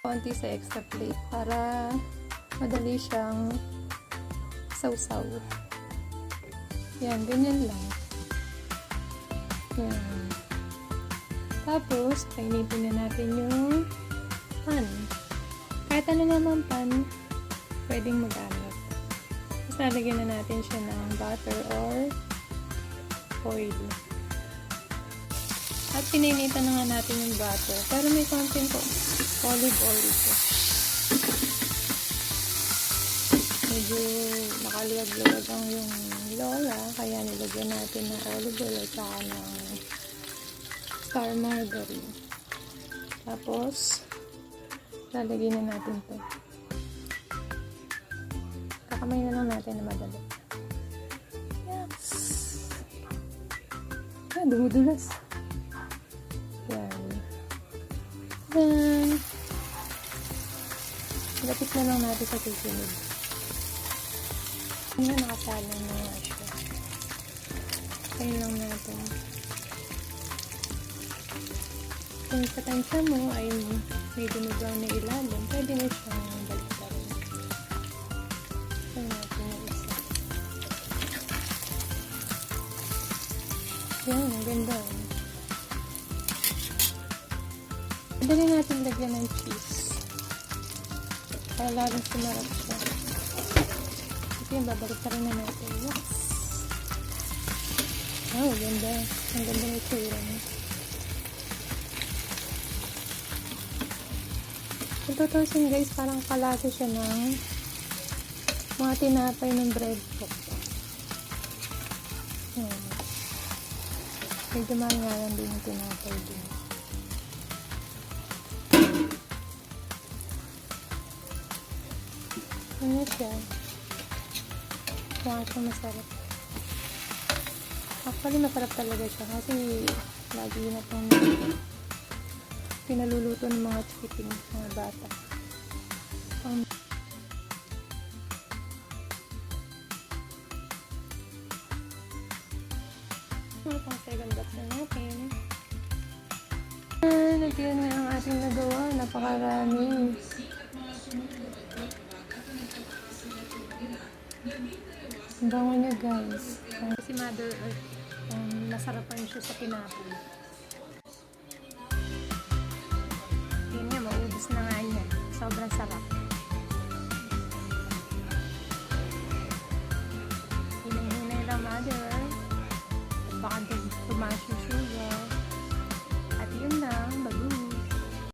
konti sa extra plate para madali siyang sausaw. Yan, ganyan lang. Yan. Tapos, painitin na natin yung pan. Kahit ano naman pan, pwedeng magamit. Tapos, lalagyan na natin siya ng butter or oil. At pininitan na nga natin yung butter. Pero may konting olive oil ito. Medyo nakaluwag-luwag ang yung lola, kaya nilagyan natin ng olive oil at saka ng star margarine. Tapos, lalagyan na natin ito. Kakamay na lang natin na madali. Yes! Ah, dumudulas. Yan. Then, lapit na lang natin sa susunod. Yan, nakasalang na nga siya. Kain lang natin. Kung sa tansya mo ay may dumugaw na ilalim, pwede na siyang baliktarin. Kain natin yung isa. Yan, ang ganda. Pwede natin lagyan ng cheese. Para lalong sumarap siya. Ito yung babaliktarin na natin. Yes! Oh, ganda. Ang ganda ng itsura niya. Kung tutusin guys, parang kalate siya ng mga tinapay ng bread pork. Ayan. Medyo mangalan din yung tinapay din. Ano siya? Mukha siya masarap. Actually, masarap talaga siya kasi lagi na pang pinaluluto ng mga chikiting mga bata. Pang second batch na natin. Nagyan na ang ating nagawa. Napakarami. Ang bango niya guys. Si Mother Earth, nasarapan siya sa tinapay.